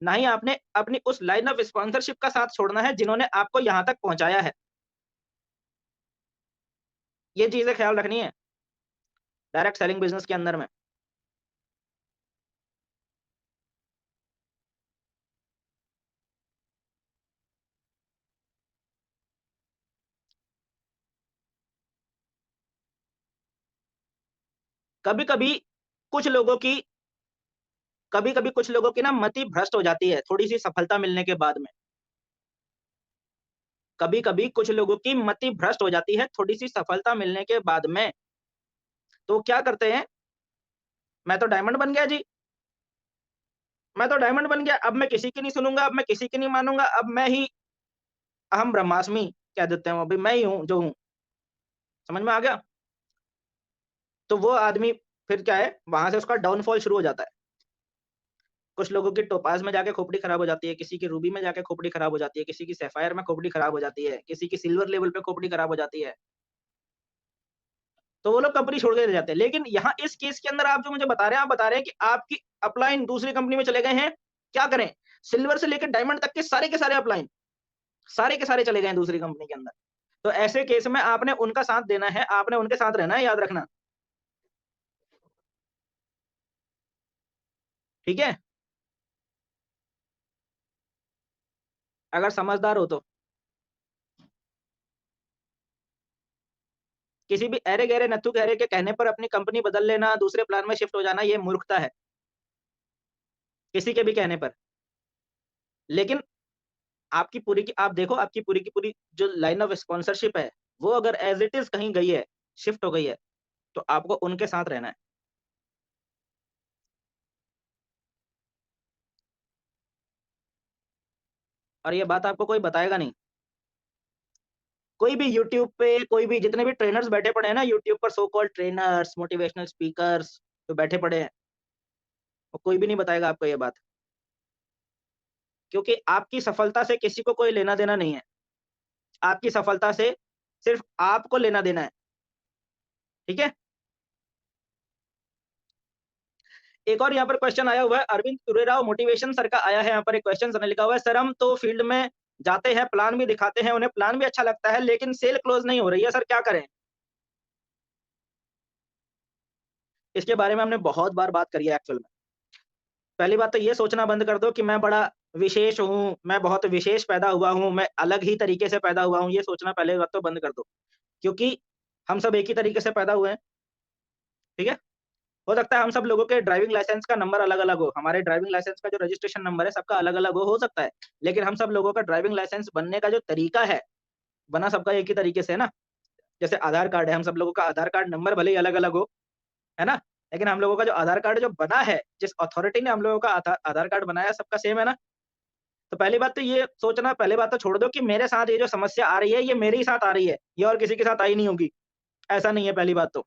ना ही आपने अपनी उस लाइन ऑफ स्पॉन्सरशिप का साथ छोड़ना है जिन्होंने आपको यहाँ तक पहुँचाया है। ये चीज़ें ख्याल रखनी है डायरेक्ट सेलिंग बिज़नेस के अंदर में। कभी-कभी कुछ लोगों की कभी-कभी कुछ लोगों की ना मति भ्रष्ट हो जाती है, थोड़ी-सी सफलता मिलने के बाद में। कभी-कभी कुछ लोगों की मति भ्रष्ट हो जाती है, थोड़ी-सी सफलता मिलने के बाद में। तो क्या करते हैं, मैं तो डायमंड बन गया जी, मैं तो डायमंड बन गया, अब मैं किसी की नहीं सुनूँगा, अब मैं किसी की नहीं मानूँगा, अब मैं ही अहम ब्रह्मास्मि कह देते हैं वो, अभी मैं ही हूँ जो हूँ। समझ में आ गया? तो वो आदमी फिर क्या है, वहाँ से उसका डाउनफॉल शुरू हो जाता है। कुछ लोगों की टोपाज़ में जाके खोपड़ी खराब हो जाती है, किसी की रूबी में जाके खोपड़ी खराब हो जाती है, किसी की सैफ़ायर में खोपड़ी खराब हो जाती है, किसी की सिल्वर लेवल पे खोपड़ी खराब हो जाती है। तो वो लोग कंपनी छोड़ के चले जाते हैं। लेकिन यहाँ इस केस के अंदर आप जो मुझे बता रहे हैं, आप बता रहे हैं कि आपकी अपलाइन दूसरी कंपनी में चले गए हैं, क्या करें? सिल्वर से लेकर डायमंड तक के सारे अपलाइन, सारे के सारे चले गए हैं दूसरी कंपनी के अंदर। तो ऐसे केस में आपने उनका साथ देना है, आपने उनके साथ रहना है, याद रखना। ठीक है? अगर समझदार हो तो। किसी भी ऐरे-गैरे, नत्थू-गैरे के कहने पर अपनी कंपनी बदल लेना, दूसरे प्लान में शिफ्ट हो जाना, ये मूर्खता है, किसी के भी कहने पर। लेकिन आपकी पूरी की आप देखो, आपकी पूरी की पूरी जो लाइन ऑफ स्पॉन्सरशिप है, वो अगर एज़ इट इज़ कहीं गई है, शिफ्ट हो गई है, तो आपको उनके साथ रहना है। और ये बात आपको कोई बताएगा नहीं। कोई भी यूट्यूब पे, कोई भी जितने भी ट्रेनर्स बैठे पड़े हैं ना यूट्यूब पर, so called trainers, motivational speakers जो बैठे पड़े हैं, वो कोई भी नहीं बताएगा आपको ये बात। क्योंकि आपकी सफलता से किसी को कोई लेना-देना नहीं है। आपकी सफलता से सिर्फ़ आपको लेना-देना है। ठीक है? एक और यहाँ पर क्वेश्चन आया हुआ है, अरविंद उरेराव मोटिवेशन सर का आया है यहाँ पर एक क्वेश्चन, सर ने लिखा हुआ है, सर हम तो फील्ड में जाते हैं, प्लान भी दिखाते हैं, उन्हें प्लान भी अच्छा लगता है, लेकिन सेल क्लोज़ नहीं हो रही है, सर क्या करें? इसके बारे में हमने बहुत बार बात करी है एक्चुअल में। पहली बात तो ये सोचना बंद कर दो कि मैं बड़ा विशेष हूँ, मैं बहुत विशेष पैदा हुआ हूँ, मैं अलग ही तरीके से पैदा हुआ हूँ, ये सोचना पहले बात तो बंद कर दो। क्योंकि हम सब एक ही तरीके से पैदा हुए हैं, ठीक है? हो सकता है हम सब लोगों के ड्राइविंग लाइसेंस का नंबर अलग-अलग हो, हमारे ड्राइविंग लाइसेंस का जो रजिस्ट्रेशन नंबर है सबका अलग-अलग हो सकता है। लेकिन हम सब लोगों का ड्राइविंग लाइसेंस बनने का जो तरीका है, बना सबका एक ही तरीके से है ना? जैसे आधार कार्ड है, हम सब लोगों का आधार कार्ड नंबर भले ही अलग-अलग हो, है ना? लेकिन हम लोगों का जो आधार कार्ड जो बना है, जिस अथॉरिटी ने हम लोगों का आधार कार्ड बनाया है, सबका सेम है ना? तो पहली बात तो ये सोचना, पहली बात तो छोड़ दो कि मेरे साथ ये जो समस्या आ रही है, ये मेरे ही साथ आ रही है, ये और किसी के साथ आई नहीं होगी। ऐसा नहीं है पहली बात तो।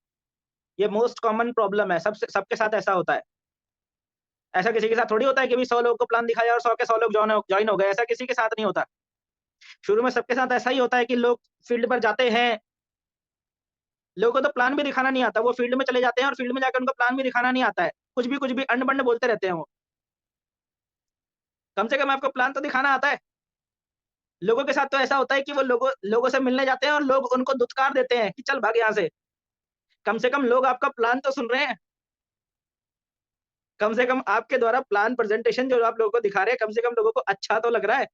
ये मोस्ट कॉमन प्रॉब्लम है, सबसे सबके साथ ऐसा होता है। ऐसा किसी के साथ थोड़ी होता है कि अभी 100 लोगों को प्लान दिखाया और 100 के 100 लोग जॉइन हो गए, ऐसा किसी के साथ नहीं होता। शुरू में सबके साथ ऐसा ही होता है कि लोग फील्ड पर जाते हैं, लोगों को तो प्लान भी दिखाना नहीं आता, वो फील्ड में चले जाते हैं और फील्ड में जाकर उनको प्लान भी दिखाना नहीं आता है। कुछ भी अंड-बंड बोलते रहते हैं वो। कम से कम आपको प्लान तो दिखाना आता है। लोगों के साथ तो ऐसा होता है कि वो लोगों लोगों से मिलने जाते हैं और लोग उनको धुतकार देते हैं कि चल भाग यहाँ से। कम से कम लोग आपका प्लान तो सुन रहे हैं। कम से कम आपके द्वारा प्लान प्रेज़ेंटेशन जो आप लोगों को दिखा रहे हैं, कम से कम लोगों को अच्छा तो लग रहा है।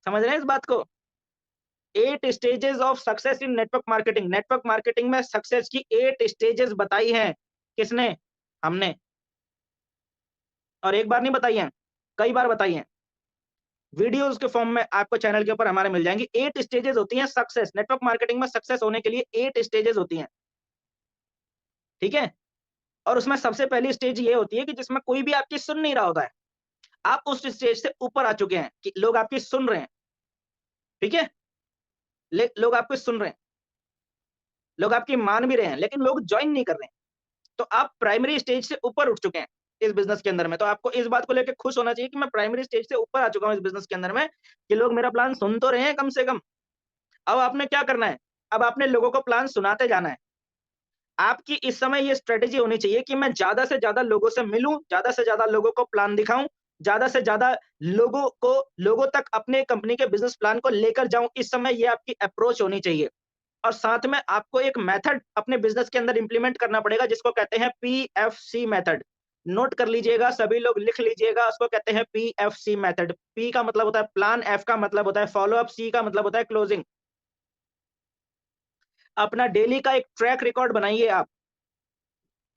समझ रहे हैं इस बात को? 8 stages of success in network marketing. Network marketing में सक्सेस की 8 स्टेजेस बताई हैं। किसने? हमने। और एक बार नहीं बताई हैं, कई बार बताई हैं। वीडियोज़ के फॉर्म में आपको चैनल के ऊपर हमारे मिल जाएँगी। 8 स्टेजेस होती हैं सक्सेस, नेटवर्क मार्केटिंग में सक्सेस होने के लिए 8 स्टेजेस होती हैं। ठीक है? और उसमें सबसे पहली स्टेज ये होती है कि जिसमें कोई भी आपकी सुन नहीं रहा होता है। आप उस स्टेज से ऊपर आ चुके हैं कि लोग आपकी सुन रहे हैं। ठीक है? लोग आपको सुन रहे हैं, लोग आपकी मान भी रहे हैं, लेकिन लोग जॉइन नहीं कर रहे हैं। तो आप प्राइमरी स्टेज से ऊपर उठ चुके हैं इस बिज़नेस के अंदर में। तो आपको इस बात को लेके खुश होना चाहिए कि मैं प्राइमरी स्टेज से ऊपर आ चुका हूँ इस बिज़नेस के अंदर में, कि लोग मेरा प्लान सुन तो रहे हैं कम से कम। अब आपने क्या करना है? अब आपने लोगों को प्लान सुनाते जाना है। आपकी इस समय ये स्ट्रैटेजी होनी चाहिए कि मैं ज़्यादा से ज़्यादा लोगों से मिलूँ, ज़्यादा से ज़्यादा लोगों को प्लान दिखाऊँ, ज़्यादा से ज़्यादा लोगों तक अपने कंपनी के बिज़नेस प्लान को लेकर जाऊँ। इस समय ये आपकी अप्रोच होनी चाहिए। और साथ में आपको एक मेथड अपने बिज़नेस के अंदर इम्प्लीमेंट करना पड़ेगा जिसको कहते हैं पीएफसी मेथड। नोट कर लीजिएगा, सभी लोग लिख लीजिएगा, उसको कहते हैं पीएफसी मेथड। पी का मतलब होता है प्लान, एफ का मतलब होता है फॉलो अप, सी का मतलब होता है क्लोजिंग। अपना डेली का एक ट्रैक रिकॉर्ड बनाइए आप।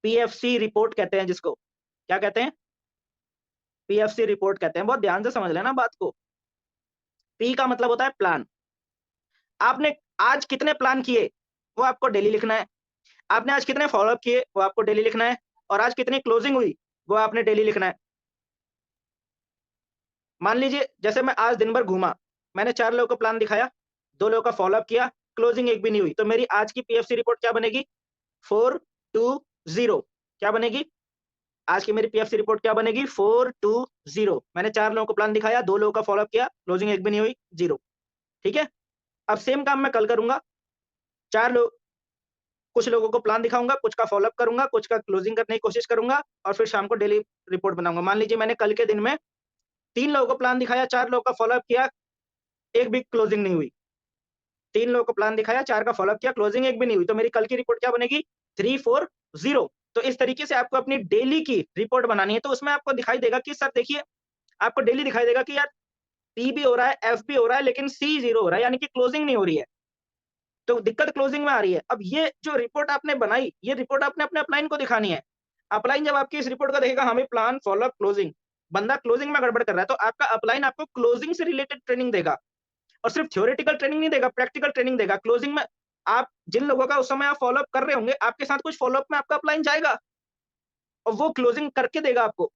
पीएफसी रिपोर्ट कहते हैं जिसको। क्या कहते हैं? पीएफसी रिपोर्ट कहते हैं। बहुत ध्यान से समझ लेना बात को। पी का मतलब होता है प्लान। आपने आज कितने प्लान किए, वो आपको डेली लिखना है। आपने आज कितने फॉलो अप किए, वो आपको डेली लिखना है। और आज कितनी क्लोजिंग हुई, वो आपने डेली लिखना है। मान लीजिए जैसे मैं आज दिन भर घूमा, मैंने 4 लोगों को प्लान दिखाया, 2 लोगों का फॉलो अप किया, क्लोजिंग एक भी नहीं हुई, तो मेरी आज की पीएफसी रिपोर्ट क्या बनेगी? 420। क्या बनेगी? आज की मेरी पीएफसी रिपोर्ट क्या बनेगी? 420। मैंने 4 लोगों को प्लान दिखाया, 2 लोगों का फॉलो अप किया, क्लोजिंग एक भी नहीं हुई, 0। ठीक है? अब सेम काम मैं कल करूँगा, 4 लोग कुछ लोगों को प्लान दिखाऊंगा, कुछ का फॉलोअप करूंगा, कुछ का क्लोजिंग करने की कोशिश करूंगा और फिर शाम को डेली रिपोर्ट बनाऊंगा। मान लीजिए मैंने कल के दिन में 3 लोगों को प्लान दिखाया, 4 लोगों का फॉलोअप किया, एक भी क्लोजिंग नहीं हुई। 3 लोगों को प्लान दिखाया, 4 का फॉलोअप किया, क्लोजिंग एक भी नहीं हुई। तो मेरी कल की रिपोर्ट क्या बनेगी? 3-4-0। तो इस तरीके से आपको अपनी डेली की रिपोर्ट बनानी है। तो उसमें आपको दिखाई देगा कि सर देखिए, आपको डेली दिखाई देगा कि यार पी भी हो रहा है, एफ भी हो रहा है, लेकिन सी 0 हो रहा है, यानी कि क्लोजिंग नहीं हो रही है। तो दिक्कत क्लोजिंग में आ रही है। अब ये जो रिपोर्ट आपने बनाई, ये रिपोर्ट आपने अपने अपलाइन को दिखानी है। अपलाइन जब आपकी इस रिपोर्ट को देखेगा, हमें प्लान, फॉलोअप, क्लोजिंग, बंदा क्लोजिंग में गड़बड़ कर रहा है, तो आपका अपलाइन आपको क्लोजिंग से रिलेटेड ट्रेनिंग देगा और सिर्फ थ्योरेटिकल ट्रेनिंग नहीं देगा, प्रैक्टिकल ट्रेनिंग देगा। क्लोजिंग में आप जिन लोगों का उस समय आप फॉलोअप कर रहे होंगे, आपके साथ कुछ फॉलोअप में आपका अपलाइन जाएगा और वो क्लोजिंग करके देगा आपको।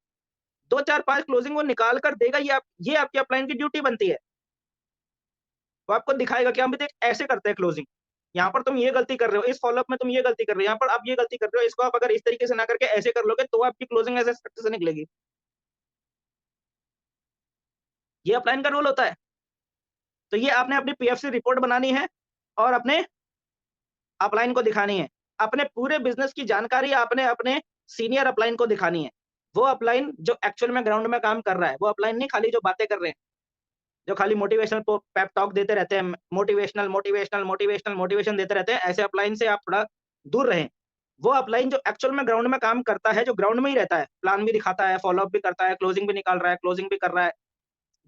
2, 4, 5 क्लोजिंग वो निकाल कर देगा। ये आपके अपलाइन की ड्यूटी बनती है। वो आपको दिखाएगा कि हम भी देख ऐसे करते हैं क्लोजिंग। यहाँ पर तुम ये गलती कर रहे हो, इस फॉलोअप में तुम ये गलती कर रहे हो, यहाँ पर आप ये गलती कर रहे हो, इसको आप अगर इस तरीके से ना करके ऐसे कर लोगे, तो आपकी क्लोजिंग ऐसे सक्सेस निकलेगी। ये अपलाइन का रोल होता है। तो ये आपने अपनी पीएफसी रिपोर्ट बनानी है और अपने अपलाइन को दिखानी है। अपने पूरे बिज़नेस की जानकारी आपने अपने सीनियर अपलाइन को दिखानी है। वो अपलाइन जो एक्चुअल में ग्राउंड में काम कर रहा है, वो अपलाइन नहीं खाली जो बातें कर रहे हैं, जो खाली मोटिवेशनल पेप टॉक देते रहते हैं, मोटिवेशन देते रहते हैं, ऐसे अपलाइन से आप थोड़ा दूर रहें। वो अपलाइन जो एक्चुअल में ग्राउंड में काम करता है, जो ग्राउंड में ही रहता है, प्लान भी दिखाता है, फॉलोअप भी करता है, क्लोजिंग भी निकाल रहा है, क्लोजिंग भी कर रहा है,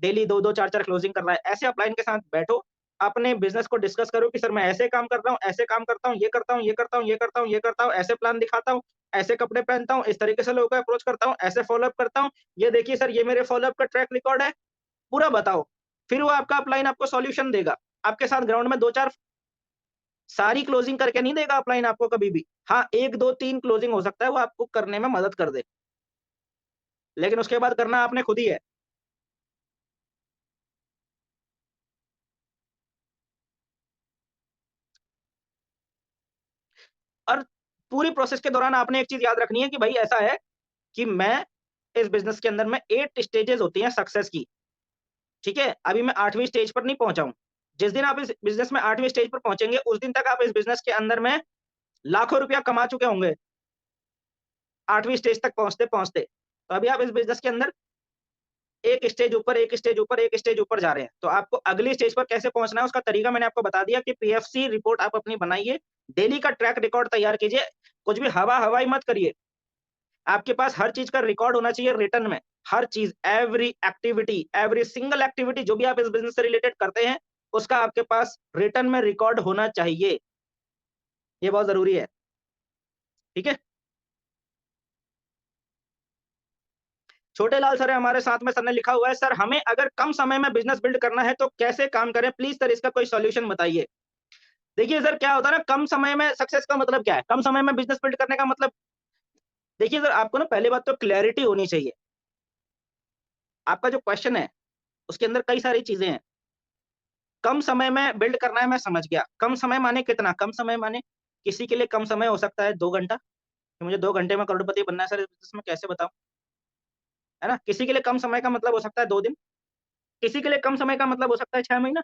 डेली 2-2, 4-4 क्लोजिंग कर रहा है। ऐसे अपलाइन के साथ बैठो, अपने बिज़नेस को डिस्कस करो कि सर मैं ऐसे काम कर रहा हूँ, ऐसे काम करता हूँ, ये करता हूँ, ये करता हूँ, ये करता हूँ, ये करता हूँ, ऐसे प्लान दिखाता हूँ, ऐसे कपड़े पहनता हूँ, इस तरीके से लोगों को अप्रोच करता हूँ, ऐसे फॉलोअप करता हूँ। ये देखिए सर, ये मेरे फॉलोअप का ट्रैक रिकॉर्ड है, पूरा बताओ। फिर वो आपका अपलाइन आपको सॉल्यूशन देगा। आपके साथ ग्राउंड में 2-4 सारी क्लोजिंग करके नहीं देगा अपलाइन आपको कभी भी। हाँ, 1, 2, 3 क्लोजिंग हो सकता है वो आपको करने में मदद कर दे। लेकिन उसके बाद करना आपने खुद ही है। और पूरी प्रोसेस के दौरान आपने एक चीज़ याद रखनी है कि भाई ऐसा है कि मैं इस बिज़नेस के अंदर में 8 स्टेजेज़ होती हैं सक्सेस की, ठीक है? अभी मैं 8वीं स्टेज पर नहीं पहुँचा हूँ। जिस दिन आप इस बिज़नेस में 8वीं स्टेज पर पहुँचेंगे, उस दिन तक आप इस बिज़नेस के अंदर में लाखों रुपया कमा चुके होंगे, 8वीं स्टेज तक पहुँचते-पहुँचते। तो अभी आप इस बिज़नेस के अंदर एक स्टेज ऊपर, एक स्टेज ऊपर, एक स्टेज ऊपर जा रहे हैं। तो आपको अगली स्टेज पर कैसे पहुँचना है, उसका तरीका मैंने आपको बता दिया कि पीएफसी रिपोर्ट आप अपनी बनाइए, डेली का ट्रैक रिकॉर्ड तैयार कीजिए, कुछ भी हवा-हवाई मत करिए। आपके पास हर चीज़ का रिकॉर्ड होना चाहिए रिटन में। हर चीज़, every activity, every single activity जो भी आप इस बिज़नेस से रिलेटेड करते हैं, उसका आपके पास रिटन में रिकॉर्ड होना चाहिए। ये बहुत ज़रूरी है, ठीक है? छोटे लाल सर है हमारे साथ में, सर ने लिखा हुआ है, "सर हमें अगर कम समय में बिज़नेस बिल्ड करना है तो कैसे काम करें? प्लीज़ सर इसका कोई सॉल्यूशन बताइए।" देखिए सर, क्या होता है ना, कम समय में सक्सेस का मतलब क्या है? कम समय में बिज़नेस बिल्ड करने का मतलब, देखिए सर, आपको ना पहली बात तो क्लैरिटी होनी चाहिए। आपका जो क्वेश्चन है, उसके अंदर कई सारी चीज़ें हैं। कम समय में बिल्ड करना है, मैं समझ गया। कम समय माने कितना? कम समय माने किसी के लिए कम समय हो सकता है 2 घंटा, कि मुझे 2 घंटे में करोड़पति बनना है सर, इस बिज़नेस में कैसे बताऊँ? है ना? किसी के लिए कम समय का मतलब हो सकता है 2 दिन, किसी के लिए कम समय का मतलब हो सकता है 6 महीना,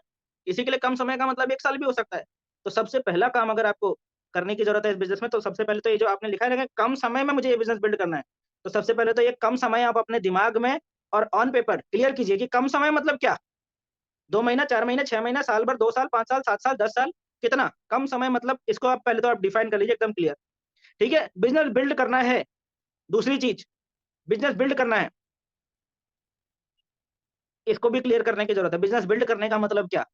किसी के लिए कम समय का मतलब 1 साल भी हो सकता है। तो सबसे पहला काम अगर आपको करने की ज़रूरत है इस बिज़नेस में, तो सबसे पहले तो ये जो आपने लिखा है ना कि कम समय में मुझे ये बिज़नेस बिल्ड करना है। तो सबसे पहले तो ये कम समय आप अपने दिमाग में और ऑन पेपर क्लियर कीजिए कि कम समय मतलब क्या? 2 महीना, 4 महीने, 6 महीना, साल भर, 2 साल, 5 साल, 7 साल, 10 साल, कितना? कम समय मतलब इसको आप पहले तो आप डिफाइन कर लीजिए एकदम क्लियर, ठीक है? बिज़नेस बिल्ड करना है, दूसरी चीज़, बिज़नेस बिल्ड करना है, इसको भी क्लियर करने की ज़रूरत है। बिज़नेस बिल्ड करने का मतलब क्या?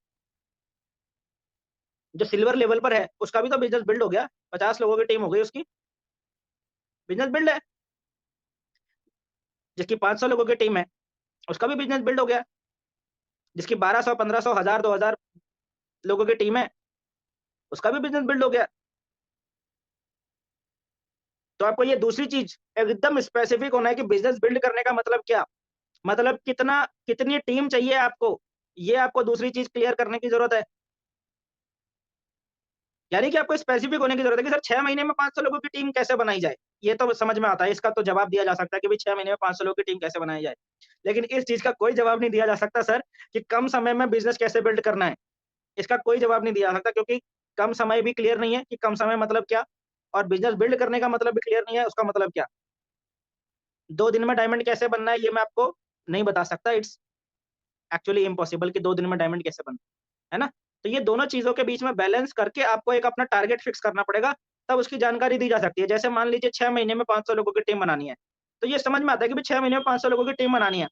जो सिल्वर लेवल पर है, उसका भी तो बिज़नेस बिल्ड हो गया, 50 लोगों की टीम हो गई उसकी, बिज़नेस बिल्ड है। जिसकी 500 लोगों की टीम है, उसका भी बिज़नेस बिल्ड हो गया। जिसकी 1200, 1500, 1000, 2000 लोगों की टीम है, उसका भी बिज़नेस बिल्ड हो गया। तो आपको ये दूसरी चीज़ एकदम स्पेसिफिक होना है कि बिज़नेस बिल्ड करने का मतलब क्या? मतलब कितनी टीम चाहिए आपको? ये आपको दूसरी चीज़ क्लियर करने की ज़रूरत है। यानी कि आपको स्पेसिफिक होने की ज़रूरत है कि सर 6 महीने में 500 लोगों की टीम कैसे बनाई जाए? ये तो समझ में आता है, इसका तो जवाब दिया जा सकता है कि भई 6 महीने में 500 लोगों की टीम कैसे बनाई जाए। लेकिन इस चीज़ का कोई जवाब नहीं दिया जा सकता सर कि कम समय में बिज़नेस कैसे बिल्ड करना है? इसका कोई जवाब नहीं दिया जा सकता, क्योंकि कम समय भी क्लियर नहीं है कि कम समय मतलब क्या? और बिजनेस बिल्ड करने का मतलब भी क्लियर नहीं है, उसका मतलब क्या? 2 दिन में डायमंड कैसे बनना है ये मैं आपको नहीं बता सकता। इट्स एक्चुअली इम्पॉसिबल कि 2 दिन में डायमंड कैसे बनना है ना? तो ये दोनों चीज़ों के बीच में बैलेंस करके आपको एक अपना टारगेट फिक्स करना पड़ेगा, तब उसकी जानकारी दी जा सकती है। जैसे मान लीजिए 6 महीने में 500 लोगों की टीम बनानी है, तो ये समझ में आता है कि भई 6 महीने में 500 लोगों की टीम बनानी है।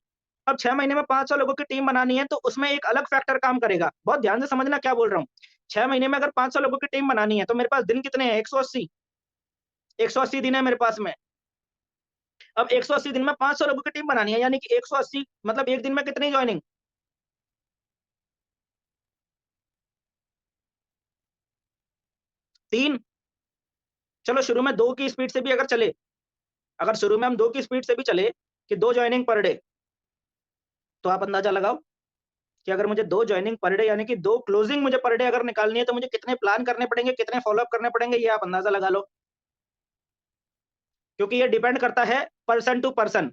अब 6 महीने में 500 लोगों की टीम बनानी है, तो उसमें एक अलग फैक्टर काम करेगा। बहुत ध्यान से समझना क्या बोल रहा हूँ। 6 महीने में अगर 500 लोगों की टीम बनानी है, तो मेरे पास दिन कितने हैं? 180 180 दिन है मेरे पास में। अब 180 दिन में 500 लोगों की टीम बनानी है, यानी कि 180 मतलब 1 दिन में कितनी जॉइनिंग? 3। चलो शुरू में 2 की स्पीड से भी अगर चले, अगर शुरू में हम 2 की स्पीड से भी चले कि 2 जॉइनिंग पर डे, तो आप अंदाज़ा लगाओ कि अगर मुझे 2 जॉइनिंग पर डे यानी कि 2 क्लोजिंग मुझे पर डे अगर निकालनी है, तो मुझे कितने प्लान करने पड़ेंगे, कितने फ़ॉलो अप करने पड़ेंगे, ये आप अंदाज़ा लगा लो। क्योंकि ये डिपेंड करता है पर्सन टू पर्सन।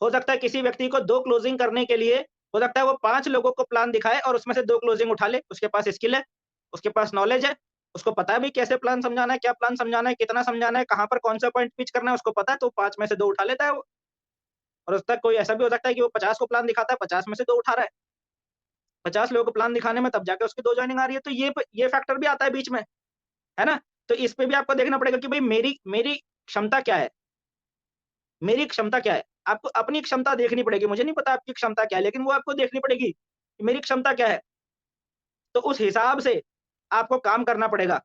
हो सकता है किसी व्यक्ति को 2 क्लोजिंग करने के लिए हो सकता है वो 5 लोगों को प्लान दिखाए और उसमें से 2 क्लोजिंग उठा ले। उसके पास स्किल है, उसके पास नॉलेज है, उसको पता है भी कैसे प्लान समझाना है, क्या प्लान समझाना है, कितना समझाना है, कहाँ पर कौन-सा पॉइंट पिच करना है, उसको पता है, तो 5 में से 2 उठा लेता है वो। और उसका कोई ऐसा भी हो सकता है कि वो 50 को प्लान दिखाता है, 50 में से 2 उठा रहा है। 50 लोगों को प्लान दिखाने में तब जाके उसकी 2 जॉइनिंग आ रही है, तो ये फैक्टर भी आता है बीच में, है ना? तो इस पे भी आपको देखना पड़ेगा कि भई मेरी मेरी क्षमता क्या है? मेरी क्षमता क्या है? आपको अपनी क्षमता देखनी पड़ेगी। मुझे नहीं पता आपकी क्षमता क्या है, लेकिन वो आपको देखनी पड़ेगी कि मेरी क्षमता क्या है? तो उस हिसाब से आपको काम करना पड़ेगा।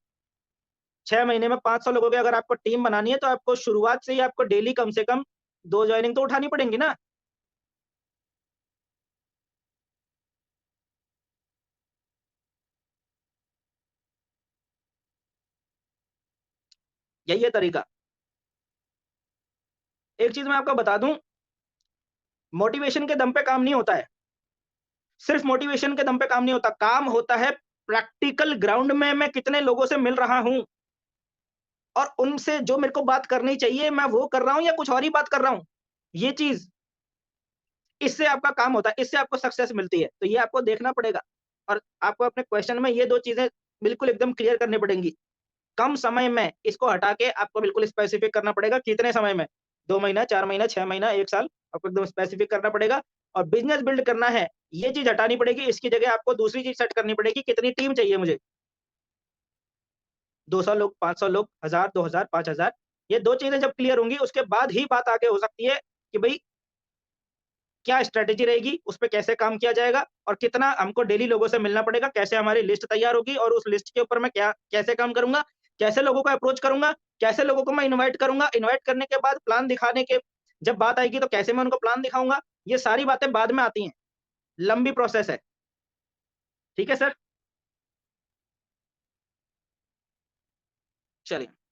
6 महीने में 500 लोगों की अगर आपको टीम बनानी है, तो आपको शुरुआत से ही आपको डेली कम से कम 2 जॉइनिंग तो उठानी पड़ेंगी ना। यही है तरीका। एक चीज़ मैं आपको बता दूँ, मोटिवेशन के दम पे काम नहीं होता है। सिर्फ़ मोटिवेशन के दम पे काम नहीं होता, काम होता है प्रैक्टिकल ग्राउंड में मैं कितने लोगों से मिल रहा हूँ और उनसे जो मेरे को बात करनी चाहिए, मैं वो कर रहा हूँ या कुछ और ही बात कर रहा हूँ। ये चीज़, इससे आपका काम होता है, इससे आपको सक्सेस मिलती है। तो ये आपको देखना पड़ेगा और आपको अपने क्वेश्चन में ये 2 चीज़ें बिल्कुल एकदम क्लियर करनी पड़ेंगी। कम समय में इसको हटा के आपको बिल्कुल स्पेसिफिक करना पड़ेगा कितने समय में, 2 महीना, 4 महीना, 6 महीना, 1 साल, आपको एकदम स्पेसिफिक करना पड़ेगा और बिज़नेस बिल्ड करना है, ये चीज़ हटानी पड़ेगी, इसकी जगह आपको दूसरी चीज़ सेट करनी पड़ेगी, कितनी टीम चाहिए मुझे? 200 लोग, 500 लोग, 1000, 2000, 5000 ये 2 चीज़ें जब क्लियर होंगी, उसके बाद ही बात आगे हो सकती है कि भई क्या स्ट्रैटेजी रहेगी, उस पे कैसे काम किया जाएगा और कितना हमको डेली लोगों से मिलना पड़ेगा, कैसे हमारी लिस्ट तैयार होगी और उस लिस्ट के ऊपर मैं क्या कैसे काम करूँगा, कैसे लोगों को अप्रोच करूँगा, कैसे लोगों को मैं इनवाइट करूँगा, इनवाइट करने के बाद प्लान दिखाने के जब बात आएगी तो कैसे मैं उनको प्लान दिखाऊँगा, ये सारी बातें बाद में आती हैं। लंबी प्रोसेस है। ठीक है सर? चलिए।